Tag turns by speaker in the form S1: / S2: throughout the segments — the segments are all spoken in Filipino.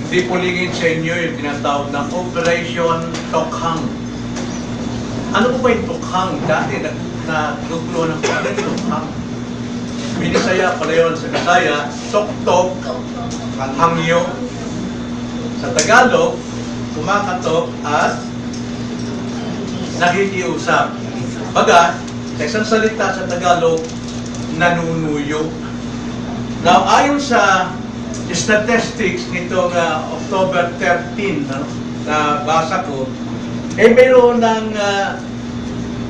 S1: Hindi po lingid sa inyo yung tinatawag na Operation Tokhang. Ano po ba yung Tokhang? Dati naguguluhan ng ano yung Tokhang. Binisaya pala yun sa Kasaya, Tok-Tok, Hangyo. Sa Tagalog, kumakatok at nakikiusap. Baga, sa isang salita sa Tagalog, nanunuyo. Now, ayon sa statistics nitong October 13, na basa ko, mayroon ng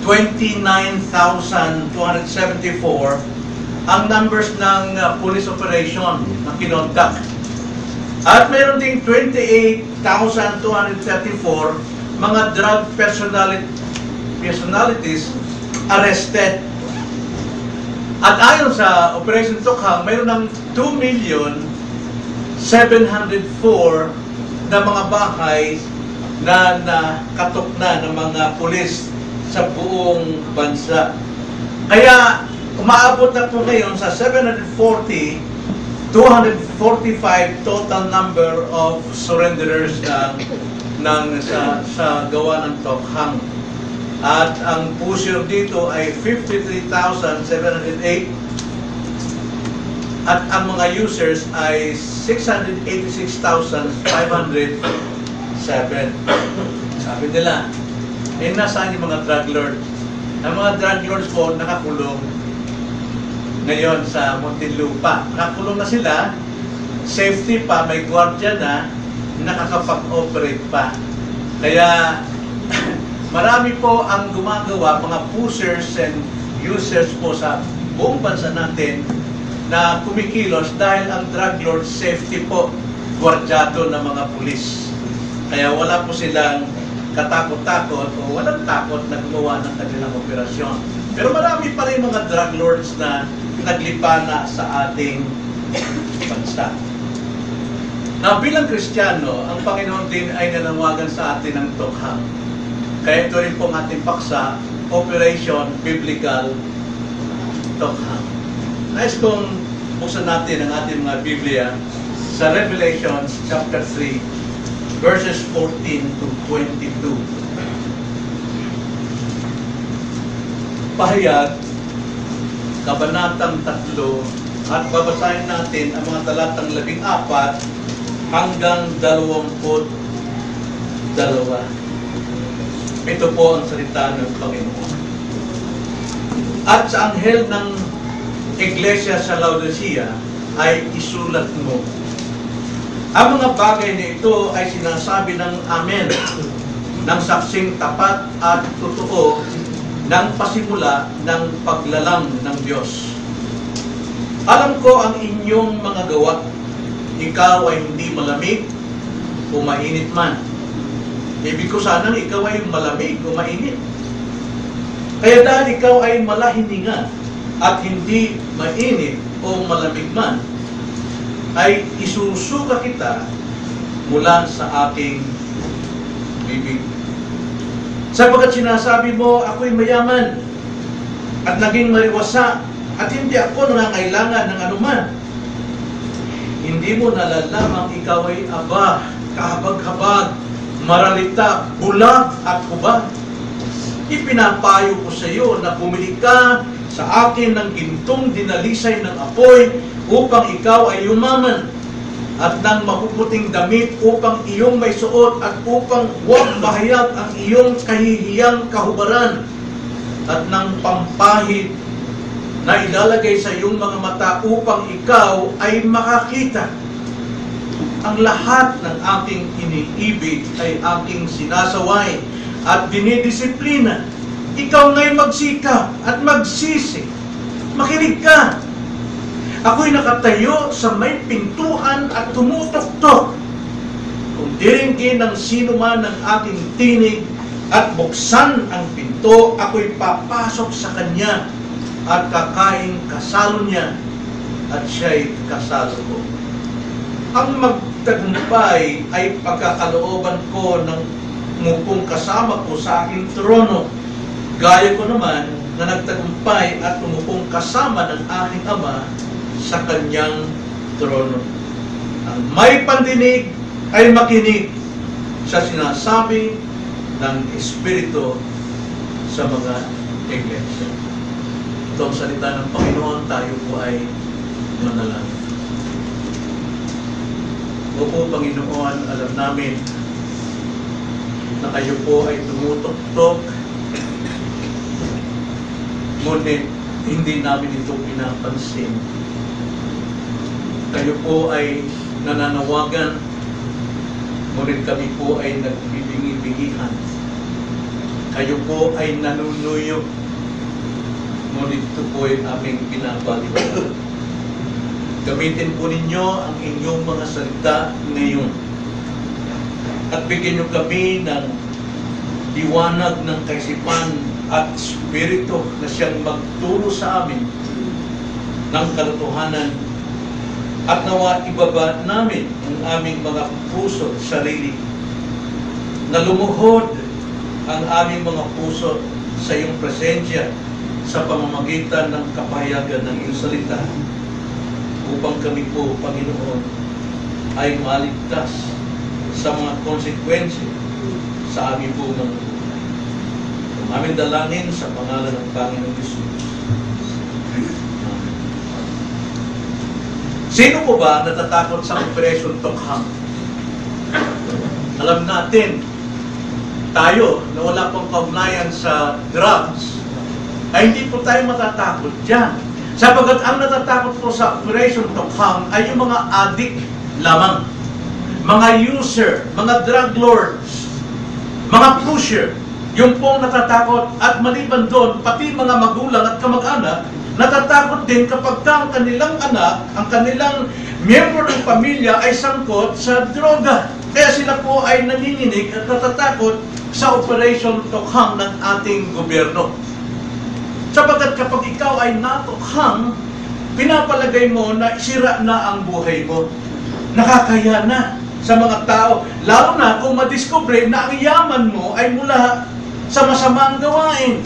S1: 29,274 ang numbers ng police operation na kinonduct. At mayroon ding 28,234 mga drug personalities arrested. At ayon sa Operation Tokhang, mayroon ng 2,704,000 na mga bahay na nakatok na ng mga pulis sa buong bansa. Kaya umaabot na po ngayon sa 245 total number of surrenderers sa gawa ng Tokhang. At ang pusher dito ay 53,708 at ang mga users ay 686,507. Sabi nila, nasaan yung mga drug lords? Ang mga drug lords po nakakulong ngayon sa Muntinlupa. Nakakulong na sila, safety pa, may gwardiya na, nakakapag-operate pa. Kaya marami po ang gumagawa, mga pushers and users po sa buong bansa natin na kumikilos dahil ang drug lord safety po, gwardyado ng mga pulis. Kaya wala po silang katakot-takot o walang takot na gumawa ng kanilang operasyon. Pero marami pa rin mga drug lords na naglipana sa ating bansa. Na bilang Kristiyano, ang Panginoon din ay nanawagan sa atin ng Tokhang. Kaya ito rin po ang ating paksa, Operation Biblical Tokhang. Nais kong buksan natin ang ating mga Biblia sa Revelation chapter 3, verses 14 to 22. Pahayag, Kabanatang 3, at babasahin natin ang mga talatang 14 hanggang 22. Ito po ang salita ng Panginoon. At sa anghel ng Iglesia sa Laodicea ay isulat mo. Ang mga bagay na ito ay sinasabi ng Amen, ng saksing tapat at totoo ng pasimula ng paglalang ng Diyos. Alam ko ang inyong mga gawa. Ikaw ay hindi malamig o mainit man. Ibig ko sanang ikaw ay malamig o mainit. Kaya dahil ikaw ay malahininga at hindi mainit o malamig man, ay isusuka kita mula sa aking bibig. Sapagkat sinasabi mo, ako'y mayaman at naging mariwasa at hindi ako nangangailangan ng anuman. Hindi mo nalalamang ikaw ay aba, kahabag-habag, maralita, bulag at hubad. Ipinapayo ko sa iyo na bumili ka sa akin ng gintong dinalisay ng apoy upang ikaw ay yumaman, at ng mapuputing damit upang iyong may suot, at upang huwag mahayag ang iyong kahihiyang kahubaran, at ng pampahid na ilalagay sa iyong mga mata upang ikaw ay makakita. Ang lahat ng aking iniibig ay aking sinasaway at dinidisiplina. Ikaw nga'y magsikap at magsisi. Makinig ka. Ako'y nakatayo sa may pintuan at tumutok-tok. Kung diringgin ng sino man ng aking tinig at buksan ang pinto, ako'y papasok sa kanya at kakain kasalo niya at siya'y kasalo ko. Ang magtagumpay ay pagkakalooban ko ng umupong kasama ko sa aking trono. Gaya ko naman na nagtagumpay at umupong kasama ng aking Ama sa kanyang trono. Ang may pandinig ay makinig sa sinasabi ng Espiritu sa mga iglesia. Ito ang salita ng Panginoon, tayo po ay manalangin. Opo, Panginoon, alam namin na kayo po ay tumutok-tok, ngunit hindi namin ito pinapansin. Kayo po ay nananawagan, ngunit kami po ay nagbibingi-bingihan. Kayo po ay nanunuyo, ngunit ito po ay aming pinapaliwanag. Gamitin po ninyo ang inyong mga salita ngayon at bigyan nyo kami ng liwanag ng kaisipan at Espiritu na siyang magturo sa amin ng katotohanan at nawa ibaba namin ang aming mga puso at sarili na lumuhod ang aming mga puso sa iyong presensya sa pamamagitan ng kapahayagan ng iyong salita upang kami po, Panginoon, ay maligtas sa mga konsekwensya sa aming po mga buhay. Ang aming dalangin sa pangalan ng Panginoon Jesus. Sino po ba natatakot sa Operation Tokhang? Alam natin, tayo na wala pang kaugnayan sa drugs, ay hindi po tayo matatakot dyan. Sapagat ang natatakot po sa Operation Tokhang ay yung mga addict lamang, mga user, mga drug lords, mga pusher, yung pong natatakot. At maliban doon, pati mga magulang at kamag-anak, natatakot din kapag ang kanilang anak, ang kanilang miyembro ng pamilya ay sangkot sa droga. Kaya sila po ay nanginginig at natatakot sa Operation Tokhang ng ating gobyerno. Sapagat kapag ikaw ay natukhang, pinapalagay mo na sira na ang buhay mo. Nakakaya na sa mga tao. Lalo na kung madiscover na ang yaman mo ay mula sa masamang gawain.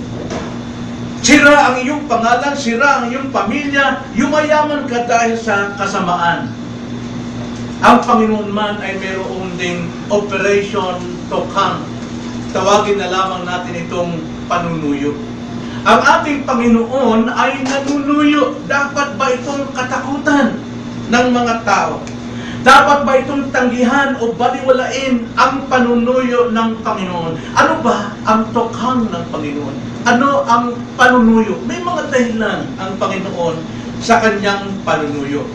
S1: Sira ang iyong pangalan, sira ang iyong pamilya, yumayaman ka dahil sa kasamaan. Ang Panginoon man ay mayroon ding Operation Tokhang. Tawagin na lamang natin itong panunuyo. Ang ating Panginoon ay nanunuyo. Dapat ba itong katakutan ng mga tao? Dapat ba itong tanggihan o baliwalain ang panunuyo ng Panginoon? Ano ba ang tokhang ng Panginoon? Ano ang panunuyo? May mga dahilan ang Panginoon sa kanyang panunuyo.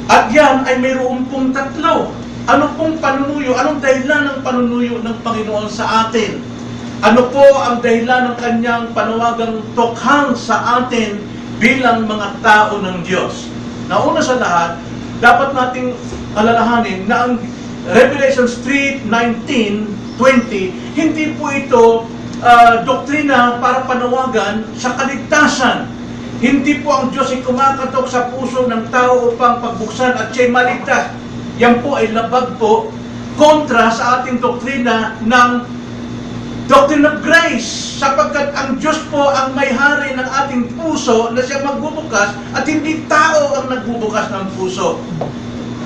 S1: At yan ay mayroon pong tatlo. Ano pong panunuyo? Anong dahilan ng panunuyo ng Panginoon sa atin? Ano po ang dahilan ng kanyang panawagang tokhang sa atin bilang mga tao ng Diyos? Nauna sa lahat, dapat nating alalahanin na ang Revelation 3:19-20, hindi po ito doktrina para panawagan sa kaligtasan. Hindi po ang Diyos ay kumakatok sa puso ng tao upang pagbuksan at siya'y maligtas. Yan po ay labag po kontra sa ating doktrina ng Doctrine of Grace, sapagkat ang Diyos po ang may-hari ng ating puso na siya magbubukas at hindi tao ang nagbubukas ng puso.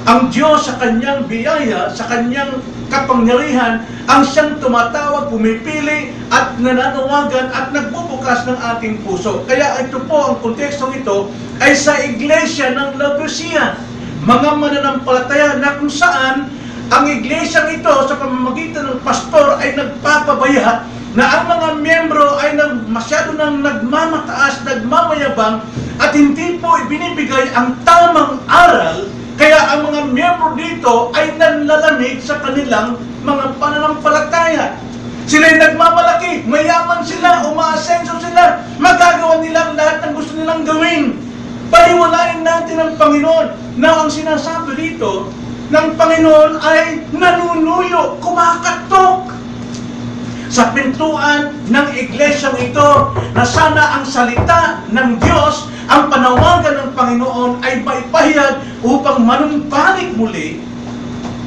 S1: Ang Diyos sa kanyang biyaya, sa kanyang kapangyarihan, ang siyang tumatawag, pumipili at nananawagan at nagbubukas ng ating puso. Kaya ito po, ang kontekstong ito ay sa iglesia ng Laodicea, mga mananampalataya na kung saan ang iglesyang ito sa pamamagitan ng pastor ay nagpapabaya na ang mga miyembro ay masyado nang nagmamataas, nagmamayabang at hindi po ibinibigay ang tamang aral. Kaya ang mga miyembro dito ay nanlalamig sa kanilang mga pananampalataya. Sila'y nagmamalaki, mayaman sila, umaasenso sila, magagawa nilang lahat ng gusto nilang gawin. Paliwalain natin ang Panginoon na ang sinasabi dito ng Panginoon ay nanunuyo, kumakatok sa pintuan ng iglesyang ito na sana ang salita ng Diyos, ang panawagan ng Panginoon ay maipahayag upang manumbalik muli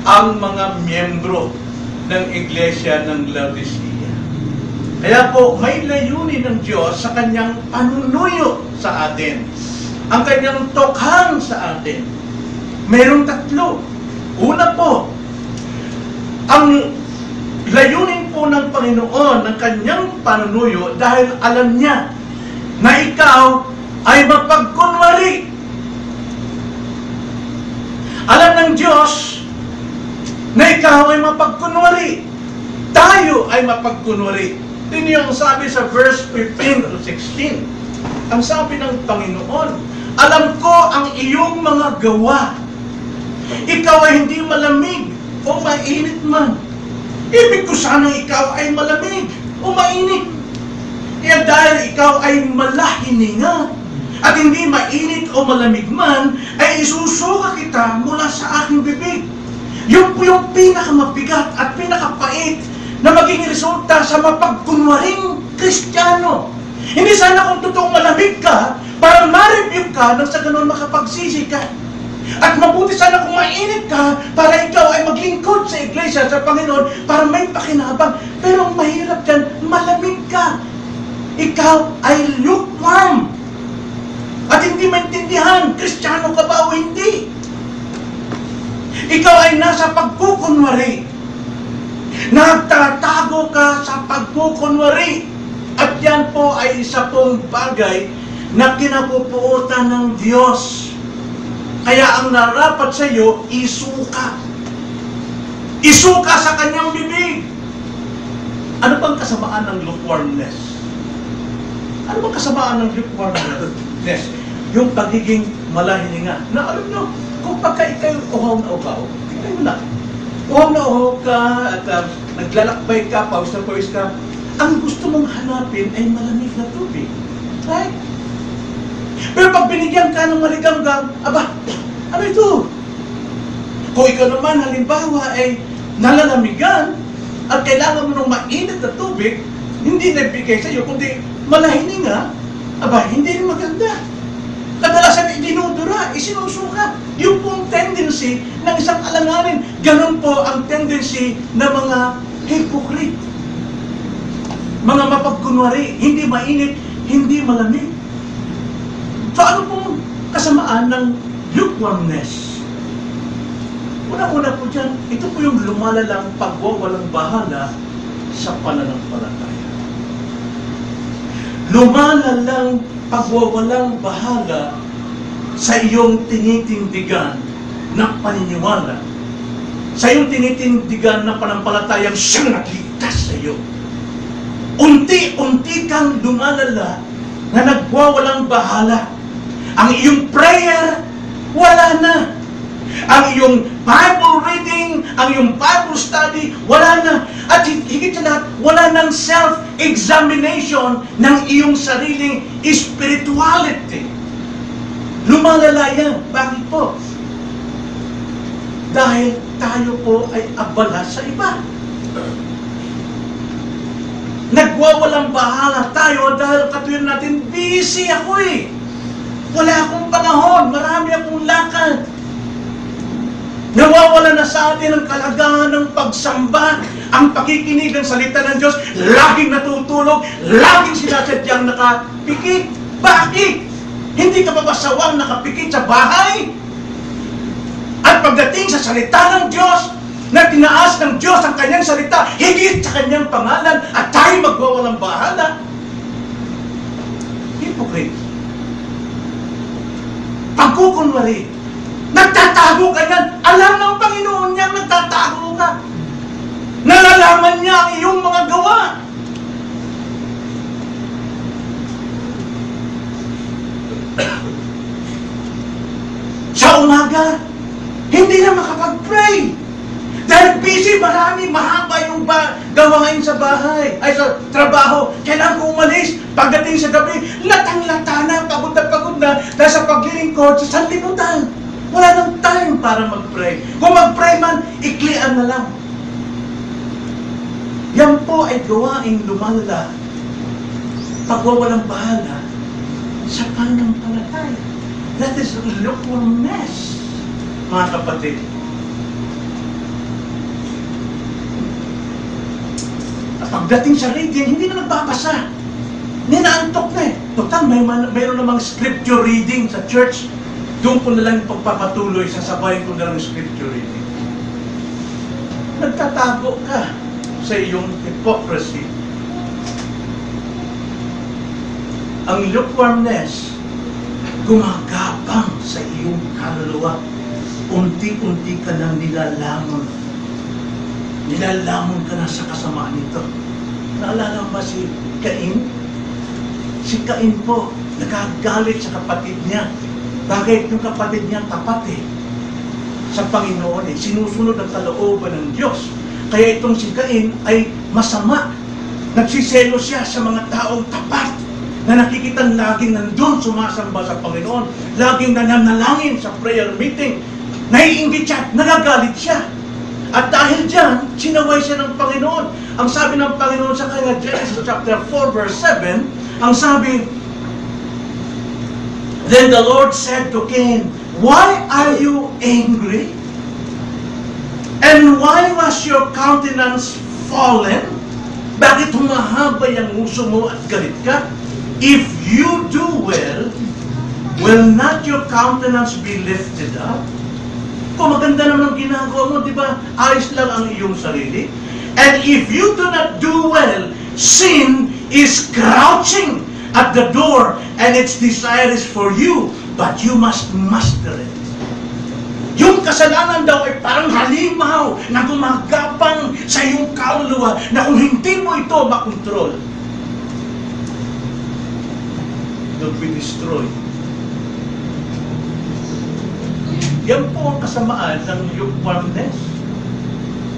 S1: ang mga miyembro ng iglesia ng Laodicea. Kaya po, may layunin ng Diyos sa kanyang panunuyo sa atin. Ang kanyang tokhang sa atin. Mayroong tatlo. Una po, Ang layunin po ng Panginoon, ng kanyang panunuyo, dahil alam niya na ikaw ay mapagkunwari. Alam ng Diyos na ikaw ay mapagkunwari. Tayo ay mapagkunwari. Ito yung sabi sa verse 15 to 16. Ang sabi ng Panginoon, alam ko ang iyong mga gawa. Ikaw ay hindi malamig o mainit man. Ibig ko sana ikaw ay malamig o mainit. Kaya dahil ikaw ay malahininga at hindi mainit o malamig man, ay isusuka kita mula sa aking bibig. Yun po yung pinakamabigat at pinakapait na maging resulta sa mapagkunwaring Kristiyano. Hindi sana kung totoong malamig ka, para ma-review ka nang sa ganun makapagsisi ka. At mabuti sana kung mainit ka, para ikaw ay maglingkod sa iglesia, sa Panginoon, para may pakinabang. Pero ang mahirap dyan, malamig ka. Ikaw ay lukewarm. At hindi maintindihan, Kristiyano ka ba o hindi? Ikaw ay nasa pagkukunwari. Nagtatago ka sa pagkukunwari. At yan po ay isa pong bagay na kinapupuotan ng Diyos. Kaya ang narapat sa iyo, isuka. Isuka sa kanyang bibig. Ano bang kasamaan ng lukewarmness? Ano bang kasamaan ng lukewarmness? Yung pagiging malahininga. Na alam nyo, kung pagka ikaw uhaw na uhaw, tingnan mo na. Uhaw na uhaw ka at naglalakbay ka, pawis na pawis ka, ang gusto mong hanapin ay malamig na tubig. Right? Pero pag binigyan ka ng maliganggang, aba, ano ito? Kung ikaw naman, halimbawa, ay nalalamigan at kailangan mo ng mainit na tubig, hindi nabigay sa iyo, kundi malahininga, aba, hindi rin maganda. Kadalasan dinudura, isinusuka. Yung pong tendency ng isang alanganin, ganun po ang tendency ng mga hypocrite. Mga mapagkunwari, hindi mainit, hindi malamig. So ano pong kasamaan ng lukewarmness? Una-una po dyan, ito po yung lumalalang pagwawalang bahala sa pananampalataya. Lumalalang pagwawalang bahala sa iyong tinitindigan ng paniniwala. Sa iyong tinitindigan ng panampalatayang siyang nagligtas sa iyo. Unti-unti kang lumalala na nagwawalang bahala. Ang iyong prayer, wala na. Ang iyong Bible reading, ang iyong Bible study, wala na. At higit sa lahat, wala ng self-examination ng iyong sariling spirituality. Lumalala yan. Bakit po? Dahil tayo po ay abala sa iba. Nagwawalang bahala tayo dahil katulad natin, busy ako eh. Wala akong panahon, marami akong lakad. Nawawala na sa atin ang kalagahan ng pagsamba, ang pakikinig ng salita ng Diyos, laging natutulog, laging sinasadyang nakapikit. Bakit? Hindi ka ba basawang nakapikit sa bahay? At pagdating sa salita ng Diyos, na tinaas ng Diyos ang kanyang salita, higit sa kanyang pangalan, at tayo magwawalang bahala. Hypocrite. Pagkukunwari. Nagtatago ka yan. Alam ng Panginoon niyang nagtatago ka. Nalalaman niya ang iyong mga gawa. Sa umaga, hindi na makapag-pray. Dahil busy, marami, mahaba yung gawain sa bahay, ay sa trabaho. Kailangan ko umalis. Pagdating sa gabi, latang-lata na, pagod na, dahil sa paglilingkod, sa sanlibutan. Wala nang time para mag-pray. Kung mag-pray man, iklian na lang. Yan po ay gawaing lumalala, pagwawalang bahala sa pananampalataya. That is lukewarmness, mga kapatid. Pagdating sa reading, hindi na nagbabasa. Ninaantok na eh. Total, mayroon namang scripture reading sa church. Doon ko na lang pagpapatuloy, sasabayin ko na lang scripture reading. nagtatago ka sa iyong hypocrisy. Ang lukewarmness, gumagapang sa iyong kaluluwa. Unti-unti ka nang nilalamon. Nilalamon ka na sa kasamaan nito. Naalala ba si Cain? Si Cain po, nagagalit sa kapatid niya. Bakit? Yung kapatid niya tapat sa Panginoon sinusunod ang kalooban ng Diyos. Kaya itong si Cain ay masama. Nagsiselo siya sa mga taong tapat na nakikitang laging nandun sumasamba sa Panginoon, laging nananalangin sa prayer meeting, naiinggit siya, nagagalit siya. At dahil dyan, sinaway siya ng Panginoon. Ang sabi ng Panginoon sa kanya, Genesis chapter 4 verse 7, ang sabi, "Then the Lord said to Cain, why are you angry? And why was your countenance fallen?" Bakit humahaba yung nguso mo at galit ka? "If you do well, will not your countenance be lifted up?" Kung maganda naman ang ginagawa mo, di ba? Ayos lang ang iyong sarili. "And if you do not do well, sin is crouching at the door, and its desire is for you, but you must master it." Yung kasalanan daw ay parang halimaw na gumagapang sa iyong kaluluwa na kung hindi mo ito makontrol, it will be destroyed. Yan po ang kasamaan ng lukewarmness.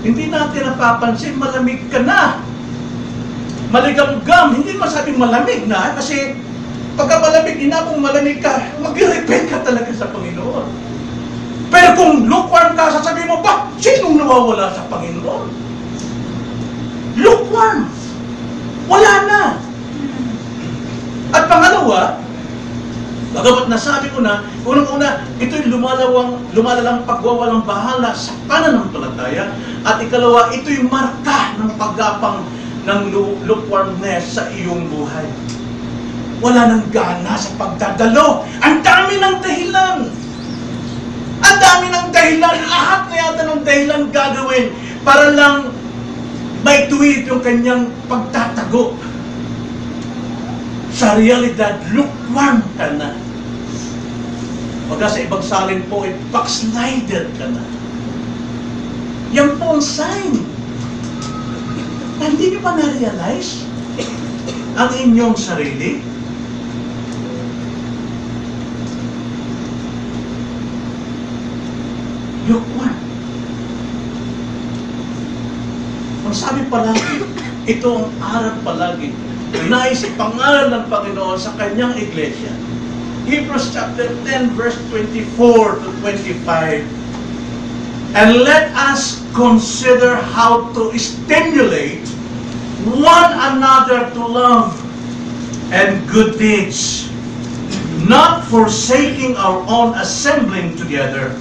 S1: Hindi natin napapansin, malamig ka na. Maligamgam, hindi masabing malamig na, kasi pagka malamig, inabong malamig ka, mag-repent ka talaga sa Panginoon. Pero kung lukewarm ka, sasabihin mo, ba, sinong nawawala sa Panginoon? Lukewarm. Wala na. At pangalawa, bagamat nasabi ko na, unang-una, ito'y lumalalang pagwawalang bahala sa pananampalataya. At ikalawa, ito'y marka ng paggapang ng lukewarmness sa iyong buhay. Wala nang gana sa pagdadalo. Ang dami ng dahilan. Ang dami ng dahilan. Lahat na yata ng dahilan gagawin para lang may tuwid yung kanyang pagtatago. Sa realidad, lukewarm ka na. Pagka sa ibang salin po, backslider ka na. Yan po ang sign. Hindi nyo pa na-realize ang inyong sarili? Lukewarm. Ang sabi palagi, ito ang aral palagi. Nais ipangaral ng Panginoon sa kanyang iglesia. Hebrews chapter 10 verse 24 to 25. "And let us consider how to stimulate one another to love and good deeds, not forsaking our own assembling together,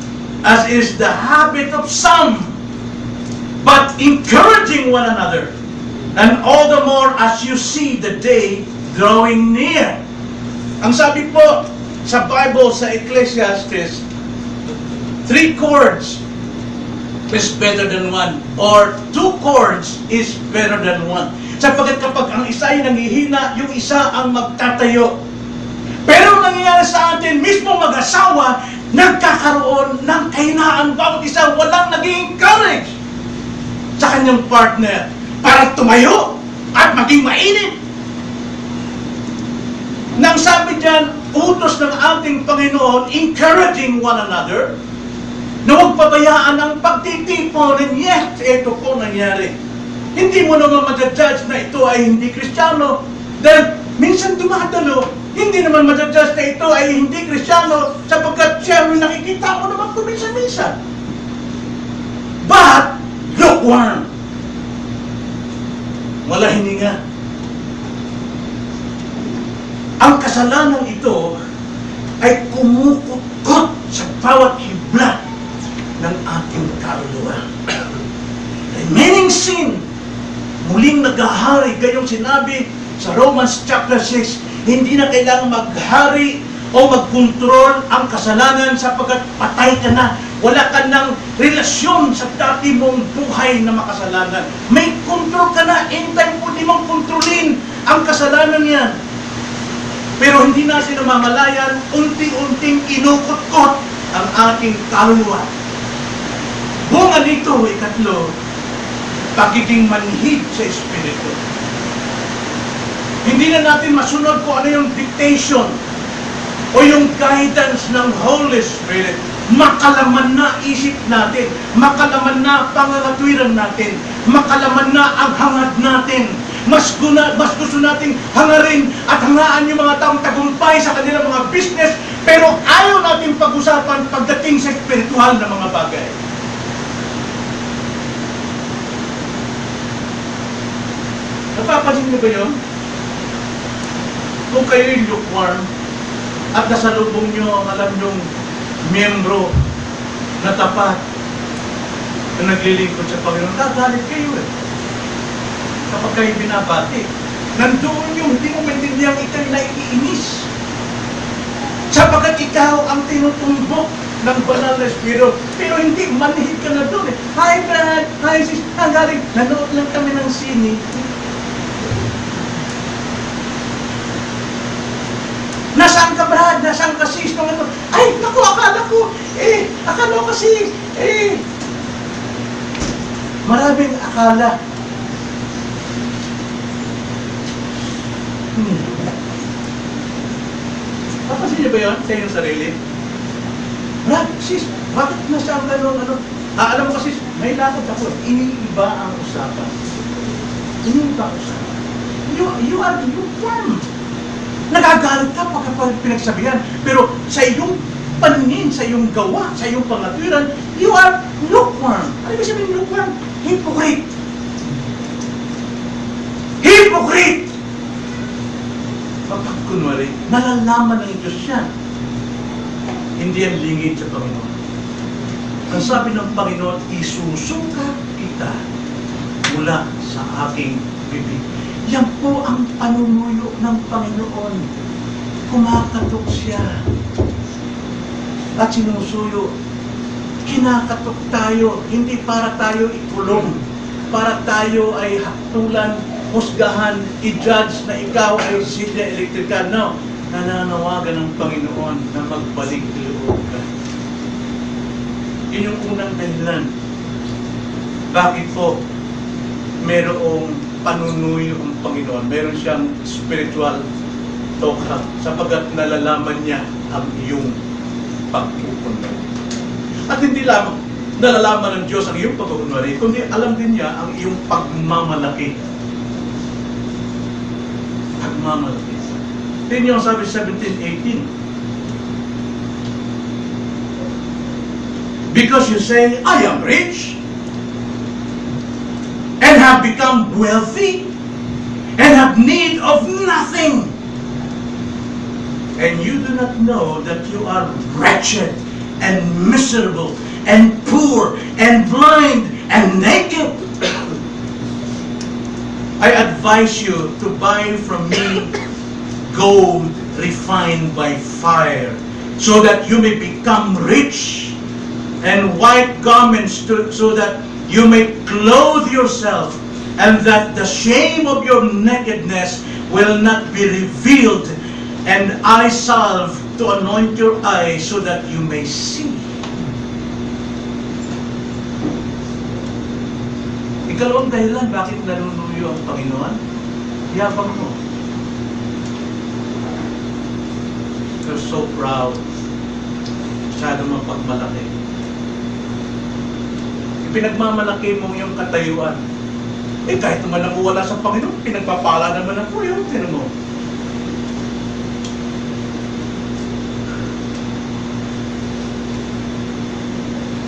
S1: as is the habit of some, but encouraging one another, and all the more as you see the day drawing near." Ang sabi po sa Bible, sa Ecclesiastes, 3 chords is better than 1, or 2 chords is better than 1. Sapagkat kapag ang isa ay nanghihina, yung isa ang magtatayo. Pero nangyayari sa atin, mismo mag-asawa, nagkakaroon ng kahinaan. Bawat isa walang nag-encourage sa kanyang partner para tumayo at maging mainit. Nang sabi dyan, utos ng ating Panginoon, encouraging one another, na huwag pabayaan ang pagtitipon. And yes, ito po nangyari. Hindi mo naman ma-judge na ito ay hindi Kristiyano, dahil minsan dumadalo. Hindi naman ma-judge na ito ay hindi Kristiyano, sapagkat siya nakikita mo naman kuminsan-minsan. But, lukewarm. Wala hininga. Ang kasalanan ito ay kumukukot sa bawat hibla ng ating kaluluwa. Remaining sin, muling naghahari. Gayong sinabi sa Romans chapter 6, hindi na kailangang maghari o magkontrol ang kasalanan sapagkat patay ka na. Wala ka ng relasyon sa dati mong buhay na makasalanan. May kontrol ka na. In time, pwede mong kontrolin ang kasalanan yan. Pero hindi natin namamalayan, unti-unting kinukot-kot ang ating kaluluwa. Bunga nito, ikatlo, pagiging manhid sa Espiritu. Hindi na natin masunod kung ano yung dictation o yung guidance ng Holy Spirit. Makalaman na isip natin, makalaman na pangangatwiran natin, makalaman na ang hangad natin. Mas gusto nating hangarin at hangaan yung mga taong tagumpay sa kanilang mga business, pero ayaw natin pag-usapan pagdating sa spiritual na mga bagay. Napapansin niyo ba yun? Kung kayo'y lukewarm at nasalubong niyo ang alam niyong miyembro na tapat na naglilingkod sa Panginoon, gagalit kayo eh. Kapag kayo binabati, nandoon yung hindi mo maintindihan ikay naiinis. Sapagkat ikaw ang tinutumbok ng banal na Espiritu. Pero hindi, manhid ka na doon eh. Hi Brad, hi sis, galing, nanood lang kami ng sine. Nasaan ka Brad? Nasaan ka sis? Ay, naku, akala ko kasi, maraming akala. Papansin niyo ba yun sa inyong sarili? Brad, sis, bakit nasaan gano'n, alam mo kasi, may lakad ako, iniiba ang usapan. Iniiba ang usapan. You are lukewarm. Nagagalit ka pagka pinagsabihan, pero sa iyong paningin, sa iyong gawa, sa iyong pangatwiran, you are lukewarm. Ano ba sabihin lukewarm? Hypocrite. Hypocrite! Kapag kunwari, nalalaman ng Diyos yan, hindi yan lingid sa Panginoon. Ang sabi ng Panginoon, isusuka kita mula sa aking bibig. Yan po ang panunuyo ng Panginoon. Kumakatok siya. At sinusuyo. Kinakatok tayo, hindi para tayo ikulong. Para tayo ay haktulan, husgahan, i-judge na ikaw ay silya elektrika. No, nananawagan ng Panginoon na magbalik loob ka. Yun yung unang dahilan. Bakit po merong panunuyo ang Panginoon? Meron siyang spiritual talk sapagkat nalalaman niya ang iyong pagpupunod. At hindi lamang nalalaman ng Diyos ang iyong pagpupunod, kundi alam din niya ang iyong pagmamalaki. Pagmamalaki. Tingnan niyo ang sabi 17:18. Because you say, I am rich, and have become wealthy, and have need of nothing. And you do not know that you are wretched, and miserable, and poor, and blind, and naked. I advise you to buy from me gold refined by fire, so that you may become rich, and white garments so that you may clothe yourself, and that the shame of your nakedness will not be revealed, and eye salve to anoint your eyes so that you may see. Ikalawang dahilan bakit nanunuyo ang Panginoon? Yabang mo. You're so proud. Masyado mapagmalaki. Pinagmamalaki mo yung katayuan. Kahit naman ako wala sa Panginoon, pinagpapala naman ako yun. Tinan mo.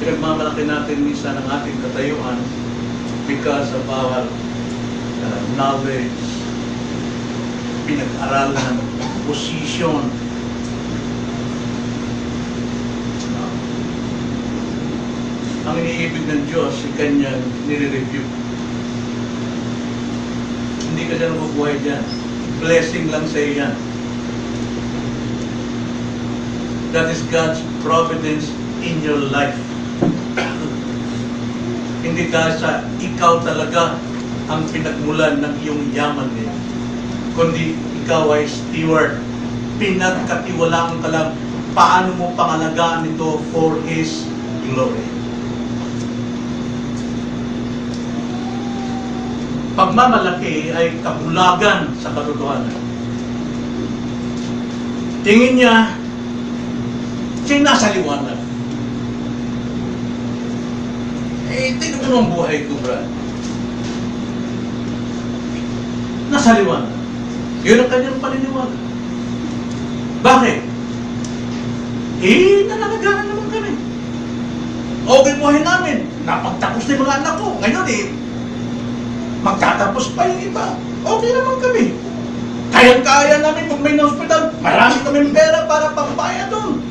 S1: Pinagmamalaki natin minsan ang ating katayuan because of our knowledge, pinag-aralan, position. Ang iniibig ng Diyos, Kanyang nire-review. Hindi ka dyan mabubuhay dyan. Blessing lang sa iyo yan. That is God's providence in your life. Hindi dahil sa ikaw talaga ang pinagmulan ng iyong yaman ngayon, kundi ikaw ay steward. Pinagkatiwalaan ka lang paano mo pangalagaan ito for His glory. Pagmamalaki ay kabulagan sa katotohanan. Tingin niya, siya'y nasa liwanag. Tingnan mo ang buhay ko, brad. Nasa liwanag. Yun ang kanyang paniniwala. Bakit? Nananagalan naman kami. Okay buhay namin. Napagtapos na yung mga anak ko. Ngayon magtatapos pa yung iba. Okay naman kami. Kayang-kaya namin pag may na-hospital. Marami kaming pera para pambayad doon.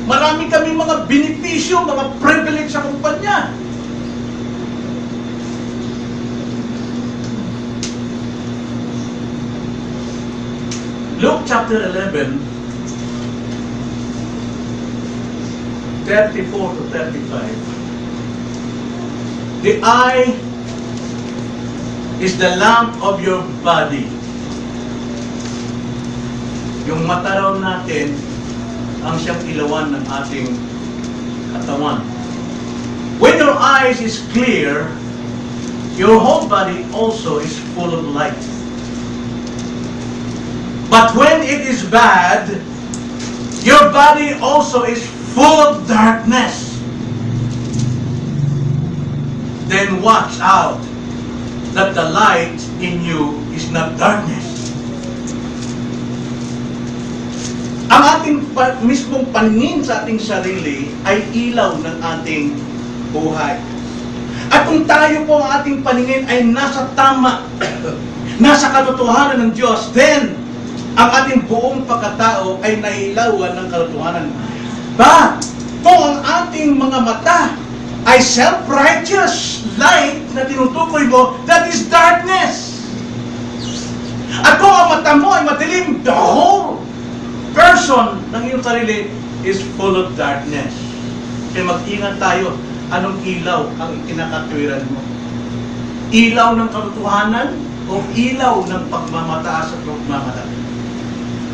S1: Marami kaming mga benepisyo, mga privilege sa kumpanya. Luke chapter 11, 34 to 35. The eye is the lamp of your body. Yung mata raw natin ang siyang ilawan ng ating katawan. When your eyes is clear, your whole body also is full of light. But when it is bad, your body also is full of darkness. Then watch out that the light in you is not darkness. Ang ating mismong paningin sa ating sarili ay ilaw ng ating buhay. At kung tayo po ang ating paningin ay nasa tama, nasa katotohanan ng Diyos, then ang ating buong pagkatao ay nailawan ng katotohanan. But kung ang ating mga mata ay self-righteous light na tinutukoy mo, that is darkness. At kung ang mata mo ay madilim, the whole person ng iyong sarili is full of darkness. Kaya mag-ingat tayo, anong ilaw ang kinakatwiran mo? Ilaw ng katotohanan o ilaw ng pagmamataas at pagmamalaki?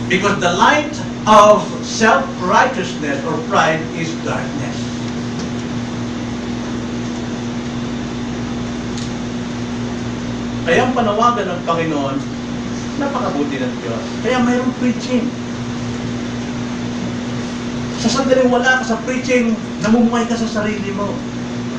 S1: Because the light of self-righteousness or pride is darkness. Kaya ang panawagan ng Panginoon, napakabuti ng Diyos. Kaya mayroong preaching. Sa sandaling wala ka sa preaching, namumuhay ka sa sarili mo.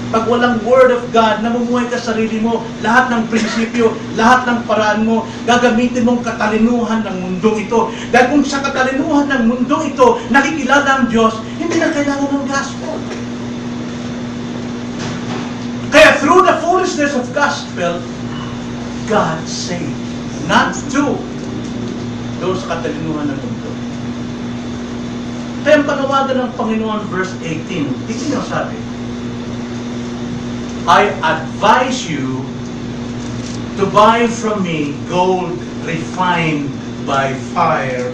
S1: Pag walang Word of God, namumuhay ka sa sarili mo, lahat ng prinsipyo, lahat ng paraan mo, gagamitin mong katalinuhan ng mundong ito. Dahil kung sa katalinuhan ng mundong ito, nakikilala ang Diyos, hindi na kailangan ng gospel. Kaya through the foolishness of gospel, God saved. Not to those katalinuhan ng mundo. Kaya ang panawagan ng Panginoon, verse 18, ito yung sabi, I advise you to buy from me gold refined by fire